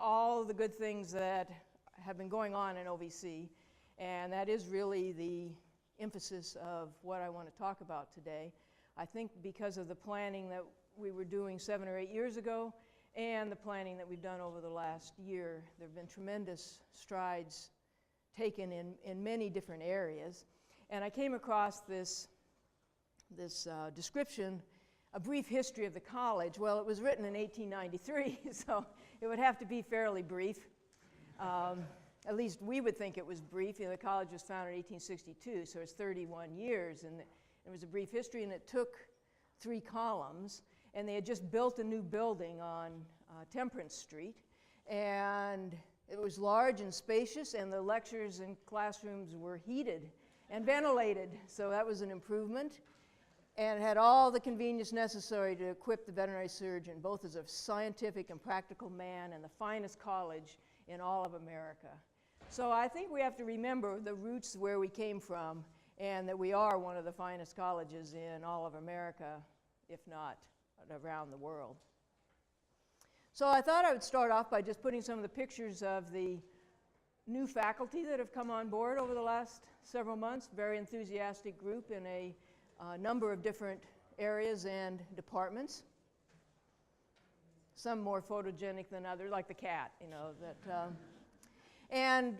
all the good things that have been going on in OVC, and that is really the emphasis of what I want to talk about today. I think because of the planning that we were doing 7 or 8 years ago and the planning that we've done over the last year, there have been tremendous strides taken in many different areas. And I came across this description, a brief history of the college. Well, it was written in 1893, so it would have to be fairly brief. At least we would think it was brief. You know, the college was founded in 1862, so it's 31 years, and it was a brief history, and it took 3 columns, and they had just built a new building on Temperance Street, and it was large and spacious, and the lectures and classrooms were heated and ventilated, so that was an improvement. And it had all the convenience necessary to equip the veterinary surgeon, both as a scientific and practical man, and the finest college in all of America. So I think we have to remember the roots where we came from, and that we are one of the finest colleges in all of America, if not around the world. So I thought I would start off by just putting some of the pictures of the new faculty that have come on board over the last several months. Very enthusiastic group in a number of different areas and departments. Some more photogenic than others, like the cat, you know. And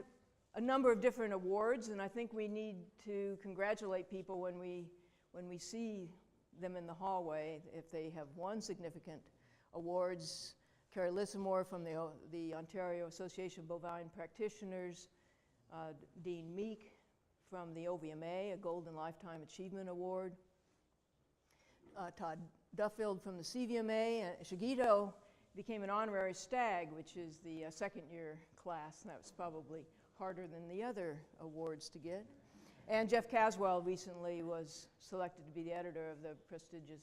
a number of different awards, and I think we need to congratulate people when we see them in the hallway if they have won significant awards. Carrie Lissamore from the Ontario Association of Bovine Practitioners, Dean Meek from the OVMA, a Golden Lifetime Achievement Award, Todd Duffield from the CVMA, and Shigito became an honorary stag, which is the second-year class, and that was probably harder than the other awards to get. And Jeff Caswell recently was selected to be the editor of the prestigious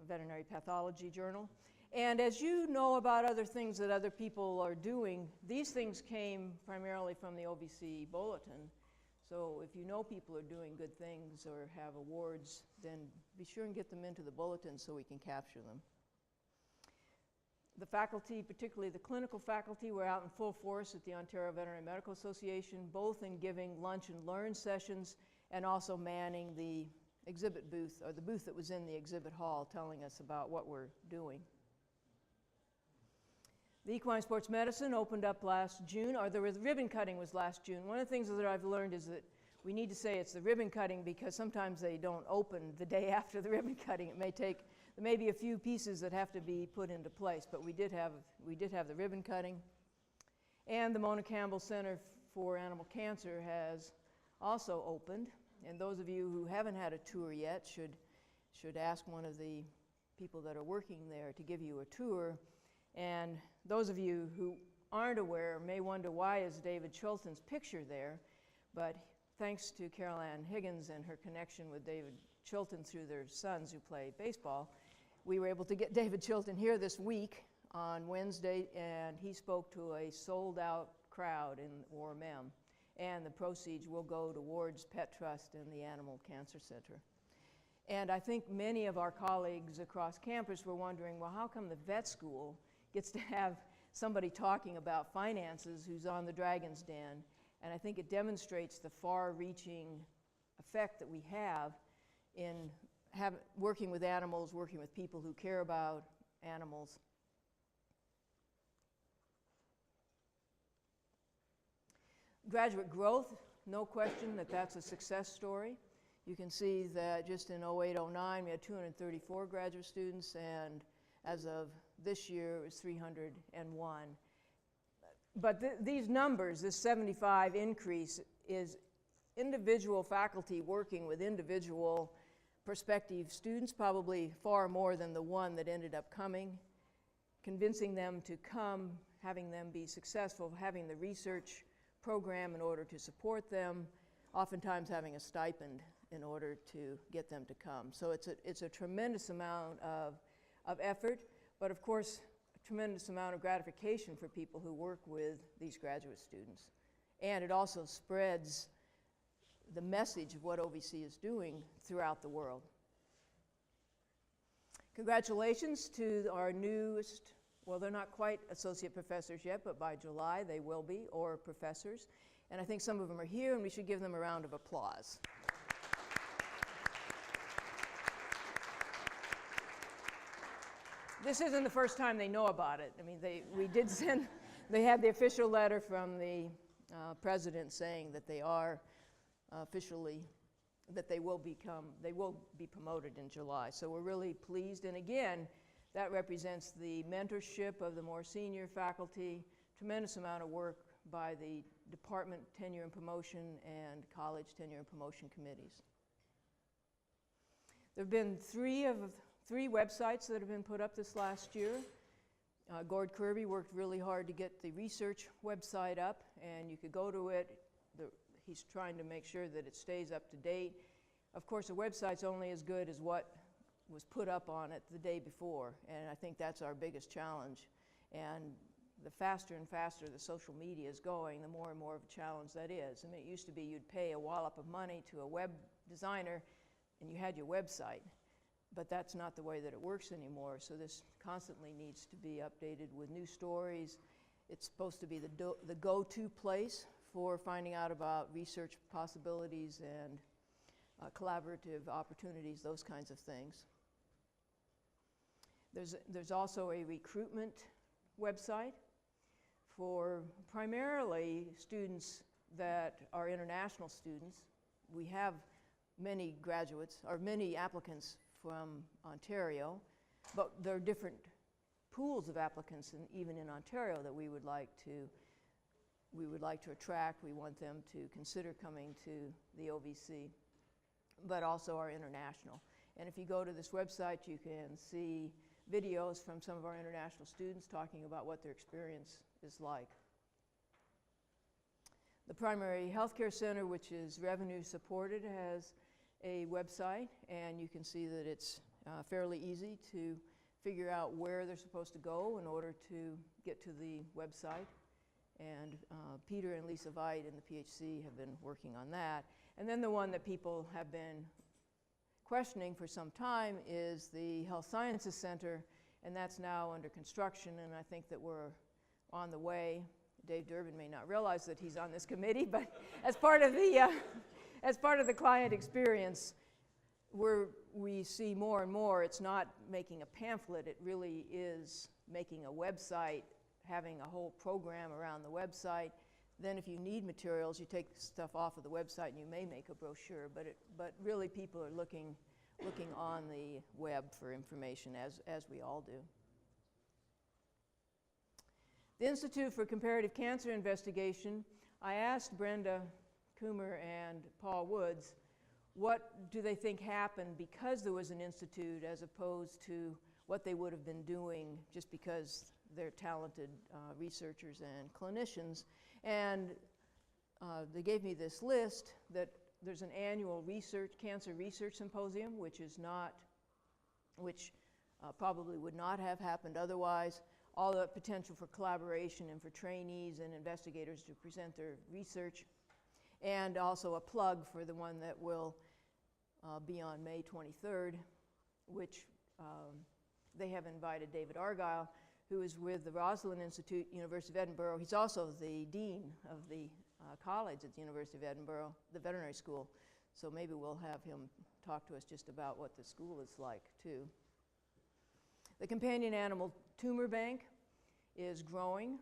Veterinary Pathology Journal. And as you know about other things that other people are doing, these things came primarily from the OVC Bulletin. So if you know people are doing good things or have awards, then be sure and get them into the bulletin so we can capture them. The faculty, particularly the clinical faculty, were out in full force at the Ontario Veterinary Medical Association, both in giving lunch and learn sessions and also manning the exhibit booth, or the booth that was in the exhibit hall, telling us about what we're doing. The Equine Sports Medicine opened up last June, or the ribbon cutting was last June. One of the things that I've learned is that we need to say it's the ribbon cutting because sometimes they don't open the day after the ribbon cutting. It may take, there may be a few pieces that have to be put into place, but we did have the ribbon cutting. And the Mona Campbell Center for Animal Cancer has also opened, and those of you who haven't had a tour yet should ask one of the people that are working there to give you a tour. And those of you who aren't aware may wonder, why is David Chilton's picture there? But thanks to Carol Ann Higgins and her connection with David Chilton through their sons who play baseball, we were able to get David Chilton here this week on Wednesday, and he spoke to a sold-out crowd in ORMM. And the proceeds will go towards Pet Trust and the Animal Cancer Center. And I think many of our colleagues across campus were wondering, well, how come the vet school gets to have somebody talking about finances who's on the Dragon's Den? And I think it demonstrates the far-reaching effect that we have in working with animals, working with people who care about animals. Graduate growth, no question that that's a success story. You can see that just in 08-09 we had 234 graduate students, and as of this year it was 301. But these numbers, this 75 increase, is individual faculty working with individual prospective students, probably far more than the one that ended up coming, convincing them to come, having them be successful, having the research program in order to support them, oftentimes having a stipend in order to get them to come. So it's a tremendous amount of effort, but of course a tremendous amount of gratification for people who work with these graduate students. And it also spreads the message of what OVC is doing throughout the world. Congratulations to our newest well, they're not quite associate professors yet, but by July they will be, or professors. And I think some of them are here, and we should give them a round of applause. This isn't the first time they know about it. I mean, they had the official letter from the president saying that they are officially, that they will be promoted in July. So we're really pleased, and again, that represents the mentorship of the more senior faculty, tremendous amount of work by the department tenure and promotion and college tenure and promotion committees. There have been three websites that have been put up this last year. Gord Kirby worked really hard to get the research website up, and you could go to it. He's trying to make sure that it stays up to date. Of course, a website's only as good as what was put up on it the day before, and I think that's our biggest challenge. And the faster and faster the social media is going, the more and more of a challenge that is. I mean, it used to be you'd pay a wallop of money to a web designer and you had your website, but that's not the way that it works anymore. So this constantly needs to be updated with new stories. It's supposed to be the go-to place for finding out about research possibilities and collaborative opportunities, those kinds of things. There's also a recruitment website for primarily students that are international students. We have many graduates, or many applicants from Ontario, but there are different pools of applicants even in Ontario that we would like to attract. We want them to consider coming to the OVC, but also our international. And if you go to this website, you can see videos from some of our international students talking about what their experience is like. The Primary Healthcare Center, which is revenue supported, has a website, and you can see that it's fairly easy to figure out where they're supposed to go in order to get to the website. And Peter and Lisa Veit in the PHC have been working on that. And then the one that people have been questioning for some time is the Health Sciences Center, and that's now under construction, and I think that we're on the way. Dave Durbin may not realize that he's on this committee, but as part of the client experience, we see more and more it's not making a pamphlet, it really is making a website, having a whole program around the website. Then if you need materials, you take stuff off of the website and you may make a brochure, but really people are looking on the web for information, as we all do. The Institute for Comparative Cancer Investigation, I asked Brenda Coomer and Paul Woods, what do they think happened because there was an institute as opposed to what they would have been doing just because they're talented researchers and clinicians. And they gave me this list that there's an annual cancer research symposium, which probably would not have happened otherwise. All the potential for collaboration and for trainees and investigators to present their research. And also a plug for the one that will be on May 23rd, which they have invited David Argyle, who is with the Roslin Institute, University of Edinburgh. He's also the dean of the college at the University of Edinburgh, the veterinary school. So maybe we'll have him talk to us just about what the school is like, too. The Companion Animal Tumor Bank is growing.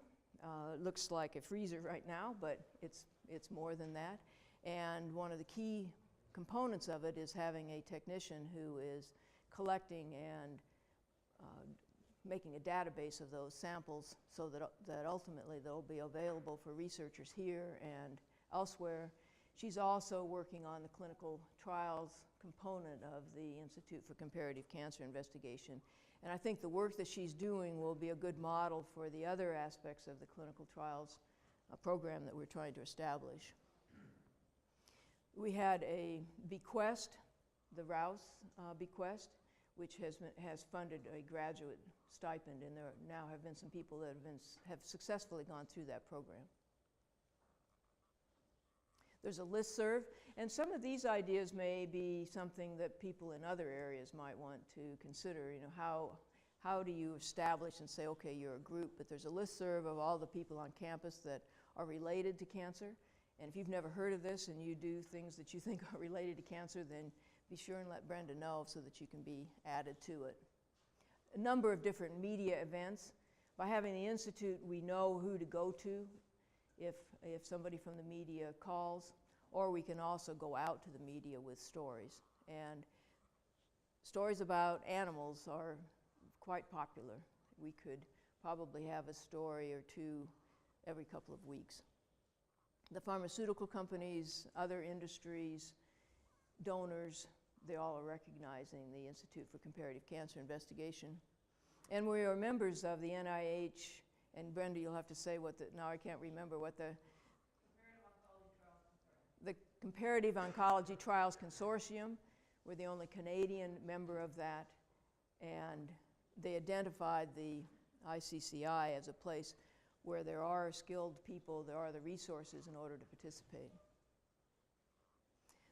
It looks like a freezer right now, but it's more than that. And one of the key components of it is having a technician who is collecting and making a database of those samples so that ultimately they'll be available for researchers here and elsewhere. She's also working on the clinical trials component of the Institute for Comparative Cancer Investigation. And I think the work that she's doing will be a good model for the other aspects of the clinical trials program that we're trying to establish. We had a bequest, the Rouse bequest, which has funded a graduate stipend, and there now have been some people that have successfully gone through that program. There's a listserv, and some of these ideas may be something that people in other areas might want to consider. You know, how do you establish and say, okay, you're a group, but there's a listserv of all the people on campus that are related to cancer. And if you've never heard of this and you do things that you think are related to cancer, then be sure and let Brenda know so that you can be added to it. A number of different media events. By having the Institute, we know who to go to if somebody from the media calls, or we can also go out to the media with stories. And stories about animals are quite popular. We could probably have a story or two every couple of weeks. The pharmaceutical companies, other industries, donors, they all are recognizing the Institute for Comparative Cancer Investigation. And we are members of the NIH, and Brenda, you'll have to say what the, now I can't remember what the Comparative Oncology Trials Consortium. We're the only Canadian member of that, and they identified the ICCI as a place where there are skilled people, there are the resources in order to participate.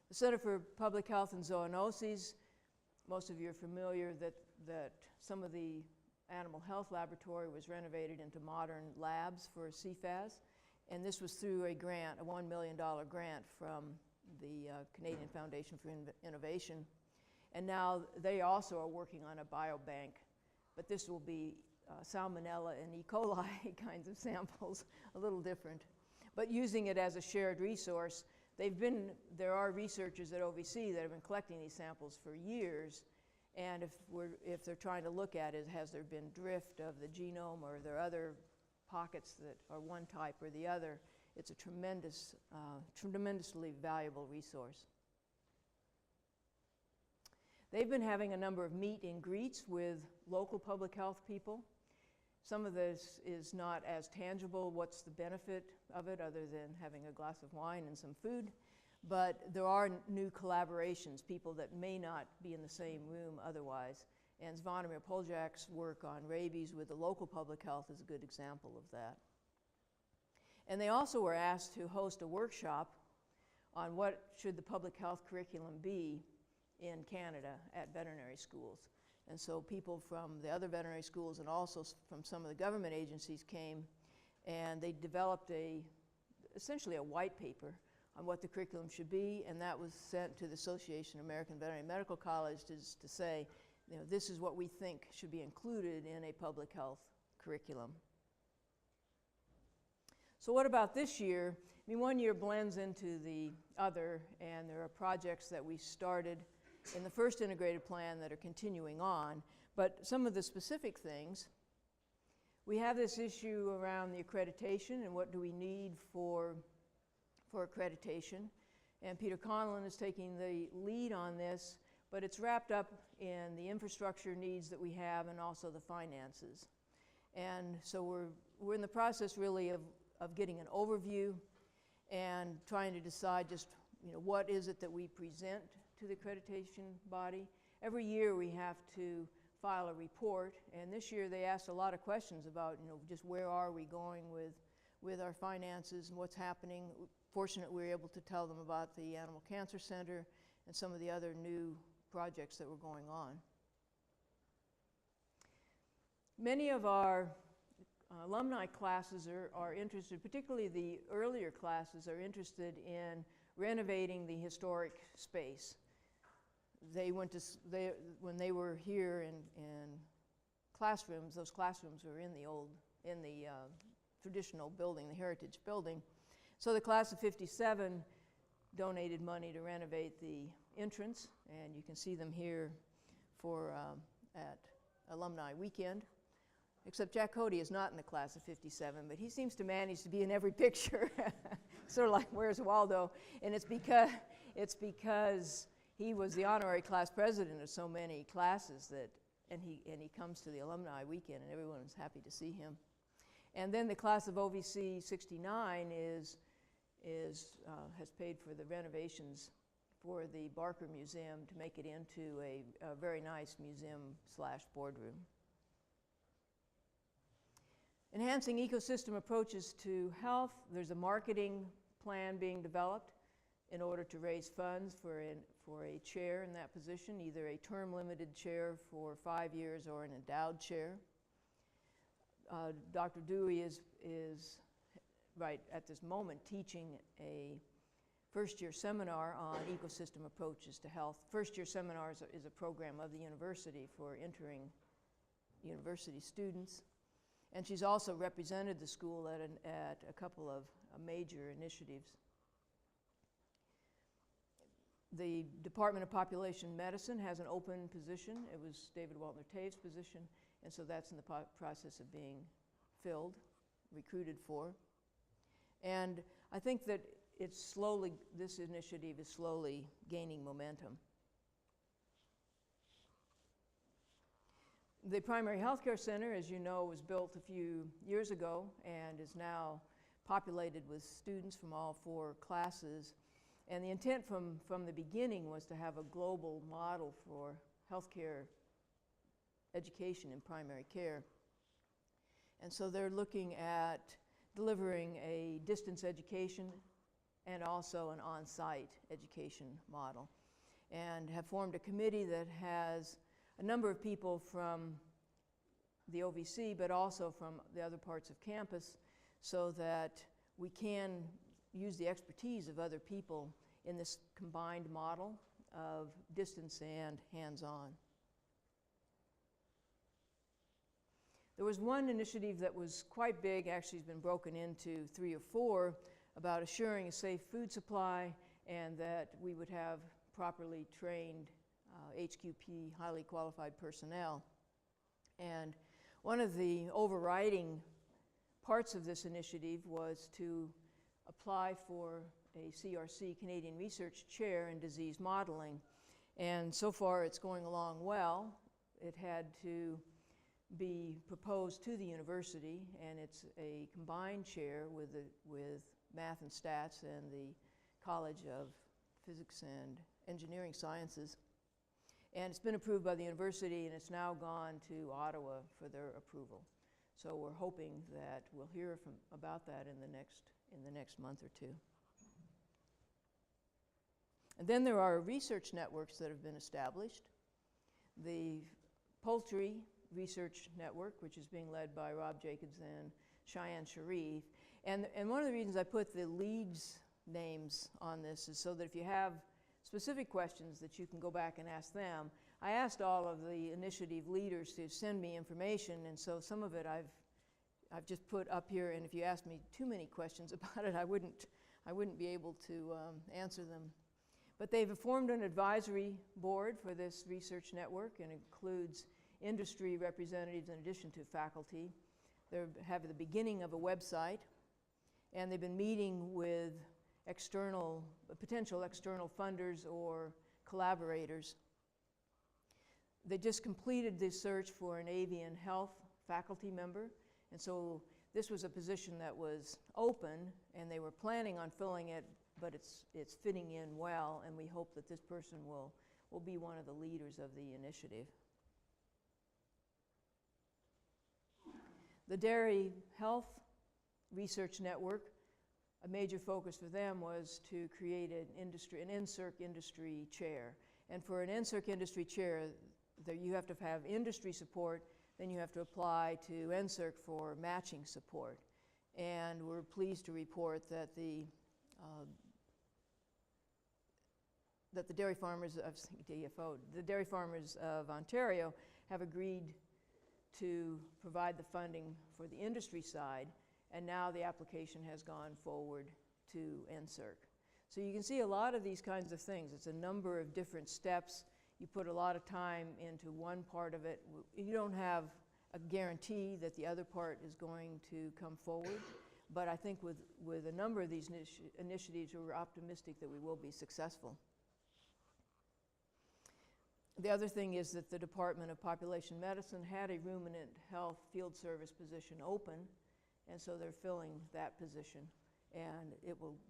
The Center for Public Health and Zoonoses, most of you are familiar that some of the animal health laboratory was renovated into modern labs for CFAS, and this was through a grant, a $1 million grant from the Canadian Foundation for Innovation. And now they also are working on a biobank, but this will be Salmonella and E. coli kinds of samples, a little different. But using it as a shared resource, there are researchers at OVC that have been collecting these samples for years, and if they're trying to look at it, has there been drift of the genome, or are there other pockets that are one type or the other, it's a tremendously valuable resource. They've been having a number of meet and greets with local public health people. Some of this is not as tangible, what's the benefit of it other than having a glass of wine and some food, but there are new collaborations, people that may not be in the same room otherwise. And Zvonimir Poljak's work on rabies with the local public health is a good example of that. And they also were asked to host a workshop on what should the public health curriculum be in Canada at veterinary schools. And so people from the other veterinary schools and also from some of the government agencies came, and they developed essentially a white paper on what the curriculum should be, and that was sent to the Association of American Veterinary Medical Colleges to say, you know, this is what we think should be included in a public health curriculum. So what about this year? I mean, one year blends into the other, and there are projects that we started in the first integrated plan that are continuing on, but some of the specific things, we have this issue around the accreditation and what do we need for accreditation, and Peter Conlon is taking the lead on this, but it's wrapped up in the infrastructure needs that we have and also the finances. And so we're in the process really of getting an overview and trying to decide just, you know, what is it that we present to the accreditation body. Every year we have to file a report, and this year they asked a lot of questions about, you know, just where are we going with our finances and what's happening. Fortunately, we were able to tell them about the Animal Cancer Center and some of the other new projects that were going on. Many of our alumni classes are interested, particularly the earlier classes, are interested in renovating the historic space. When they were here in classrooms, those classrooms were in the traditional building, the Heritage Building. So the class of '57 donated money to renovate the entrance, and you can see them here at Alumni Weekend. Except Jack Cody is not in the class of '57, but he seems to manage to be in every picture, sort of like Where's Waldo? And it's because he was the honorary class president of so many classes and he comes to the Alumni Weekend, and everyone is happy to see him. And then the class of OVC '69 has paid for the renovations for the Barker Museum to make it into a very nice museum/boardroom. Enhancing ecosystem approaches to health. There's a marketing plan being developed, in order to raise funds for a chair in that position, either a term-limited chair for 5 years or an endowed chair. Dr. Dewey is right at this moment teaching a first-year seminar on ecosystem approaches to health. First-year seminars is a program of the university for entering university students. And she's also represented the school at a couple of major initiatives. The Department of Population Medicine has an open position. It was David Waltner-Tave's position, and so that's in the process of being filled, recruited for. And I think that this initiative is slowly gaining momentum. The Primary Healthcare Center, as you know, was built a few years ago and is now populated with students from all 4 classes. And the intent from the beginning was to have a global model for healthcare education in primary care. And so they're looking at delivering a distance education and also an on-site education model, and have formed a committee that has a number of people from the OVC, but also from the other parts of campus, so that we can use the expertise of other people in this combined model of distance and hands-on. There was one initiative that was quite big, actually has been broken into 3 or 4, about assuring a safe food supply and that we would have properly trained HQP, highly qualified personnel. And one of the overriding parts of this initiative was to apply for a CRC, Canadian Research Chair in Disease Modeling. And so far it's going along well. It had to be proposed to the university, and it's a combined chair with math and stats and the College of Physics and Engineering Sciences. And it's been approved by the university, and it's now gone to Ottawa for their approval. So we're hoping that we'll hear about that in the next month or 2. And then there are research networks that have been established. The Poultry Research Network, which is being led by Rob Jacobs and Cheyenne Sharif. And one of the reasons I put the leads names on this is so that if you have specific questions that you can go back and ask them. I asked all of the initiative leaders to send me information, and so some of it I've just put up here, and if you ask me too many questions about it, I wouldn't be able to answer them. But they've formed an advisory board for this research network, and includes industry representatives in addition to faculty. They have the beginning of a website, and they've been meeting with potential external funders or collaborators. They just completed the search for an avian health faculty member, and so this was a position that was open, and they were planning on filling it, but it's fitting in well, and we hope that this person will be one of the leaders of the initiative. The Dairy Health Research Network, a major focus for them was to create an NSERC industry chair. And for an NSERC industry chair, you have to have industry support, then you have to apply to NSERC for matching support. And we're pleased to report that the dairy farmers of DFO, the dairy farmers of Ontario have agreed to provide the funding for the industry side, and now the application has gone forward to NSERC. So you can see a lot of these kinds of things. It's a number of different steps. You put a lot of time into one part of it. You don't have a guarantee that the other part is going to come forward, but I think with a number of these initiatives, we're optimistic that we will be successful. The other thing is that the Department of Population Medicine had a ruminant health field service position open, and so they're filling that position, and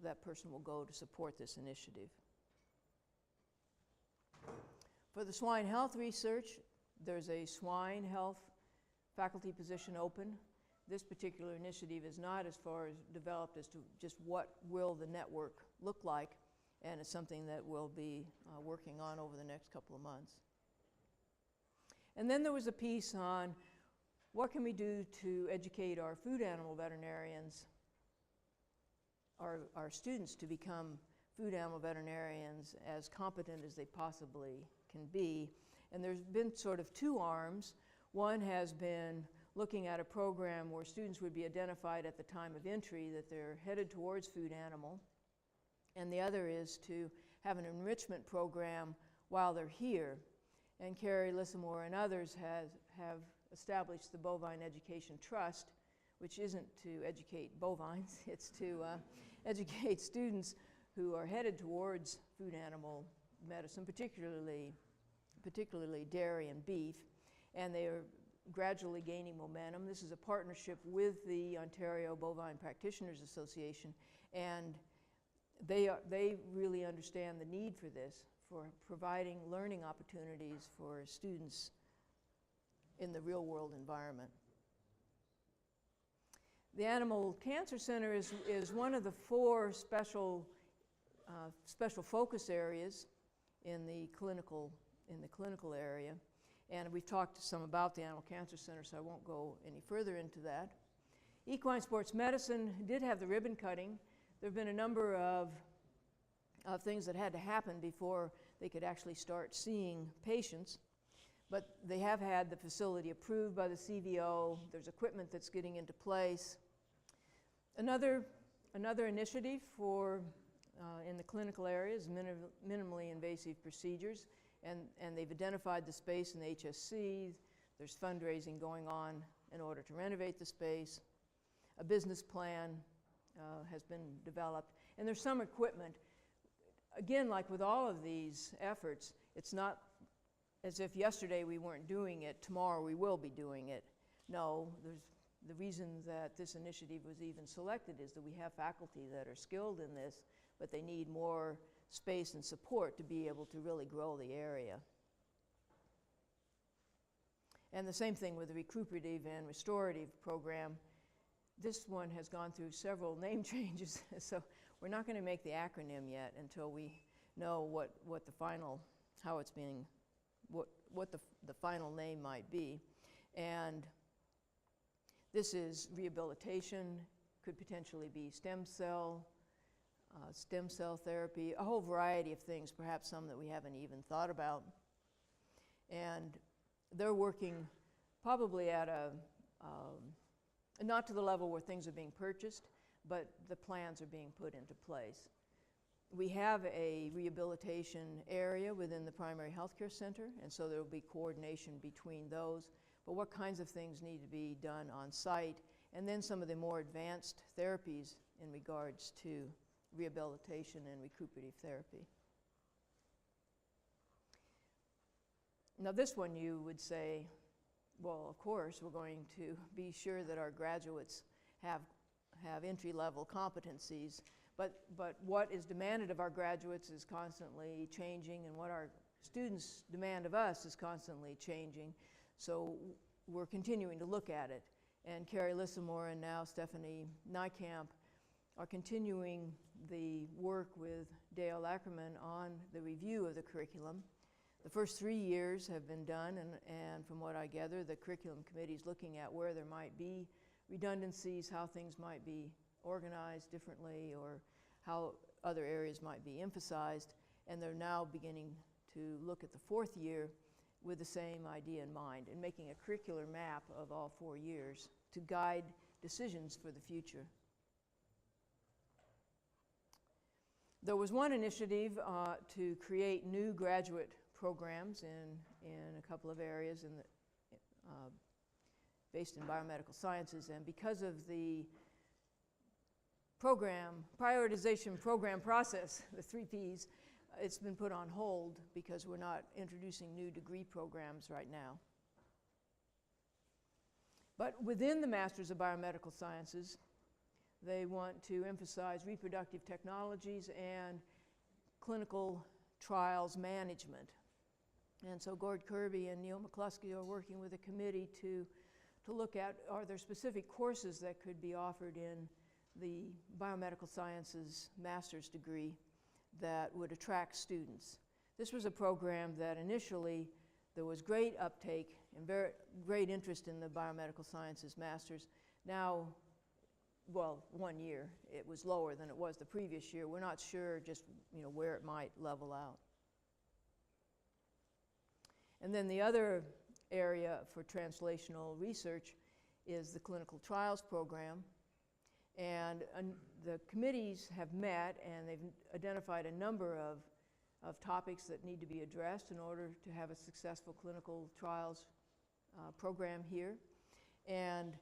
that person will go to support this initiative. For the swine health research, there's a swine health faculty position open. This particular initiative is not as far as developed as to just what will the network look like, and it's something that we'll be working on over the next couple of months. And then there was a piece on what can we do to educate our food animal veterinarians, our students, to become food animal veterinarians as competent as they possibly can be. And there's been sort of two arms. One has been looking at a program where students would be identified at the time of entry that they're headed towards food animal. And the other is to have an enrichment program while they're here. And Carrie Lissamore and others have established the Bovine Education Trust, which isn't to educate bovines, it's to educate students who are headed towards food animal medicine, particularly dairy and beef, and they are gradually gaining momentum. This is a partnership with the Ontario Bovine Practitioners Association, and they really understand the need for this, for providing learning opportunities for students in the real world environment. The Animal Cancer Center is one of the 4 special focus areas in the clinical area, and we've talked some about the Animal Cancer Center, so I won't go any further into that. Equine Sports Medicine did have the ribbon cutting. There have been a number of things that had to happen before they could actually start seeing patients, but they have had the facility approved by the CVO. There's equipment that's getting into place. Another initiative for in the clinical area is minimally invasive procedures, and they've identified the space in the HSC. There's fundraising going on in order to renovate the space. A business plan has been developed, and there's some equipment. Again, like with all of these efforts, it's not as if yesterday we weren't doing it, tomorrow we will be doing it. No, the reason that this initiative was even selected is that we have faculty that are skilled in this, but they need more space and support to be able to really grow the area. And the same thing with the recuperative and restorative program. This one has gone through several name changes, so we're not going to make the acronym yet until we know what the final, how it's being, what the final name might be. And this is rehabilitation, could potentially be stem cell therapy, a whole variety of things, perhaps some that we haven't even thought about. And they're working probably at not to the level where things are being purchased, but the plans are being put into place. We have a rehabilitation area within the primary healthcare center, and so there will be coordination between those. But what kinds of things need to be done on site, and then some of the more advanced therapies in regards to rehabilitation and recuperative therapy. Now this one you would say, well, of course, we're going to be sure that our graduates have entry-level competencies, but what is demanded of our graduates is constantly changing, and what our students demand of us is constantly changing. So we're continuing to look at it. And Carrie Lissamore and now Stephanie Nykamp are continuing the work with Dale Ackerman on the review of the curriculum. The first 3 years have been done, and from what I gather, the curriculum committee is looking at where there might be redundancies, how things might be organized differently, or how other areas might be emphasized, and they're now beginning to look at the 4th year with the same idea in mind, and making a curricular map of all 4 years to guide decisions for the future. There was one initiative to create new graduate programs in a couple of areas based in biomedical sciences, and because of the prioritization program process, the 3 Ps, it's been put on hold because we're not introducing new degree programs right now. But within the Masters of Biomedical Sciences, they want to emphasize reproductive technologies and clinical trials management. And so Gord Kirby and Neil McCluskey are working with a committee to look at, are there specific courses that could be offered in the biomedical sciences master's degree that would attract students. This was a program that initially there was great uptake and great interest in the Biomedical Sciences Masters. Now, well, 1 year, it was lower than it was the previous year. We're not sure just where it might level out. And then the other area for translational research is the clinical trials program. And the committees have met and they've identified a number of topics that need to be addressed in order to have a successful clinical trials program here. And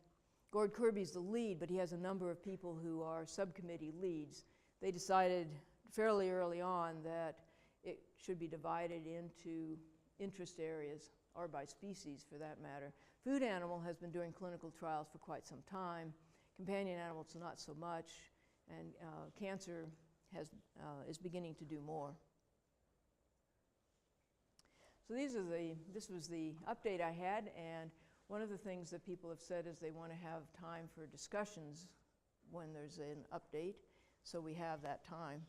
Gord Kirby's the lead, but he has a number of people who are subcommittee leads. They decided fairly early on that it should be divided into interest areas, or by species for that matter. Food animal has been doing clinical trials for quite some time. Companion animals not so much, and cancer is beginning to do more. So this was the update I had, and one of the things that people have said is they want to have time for discussions when there's an update, so we have that time.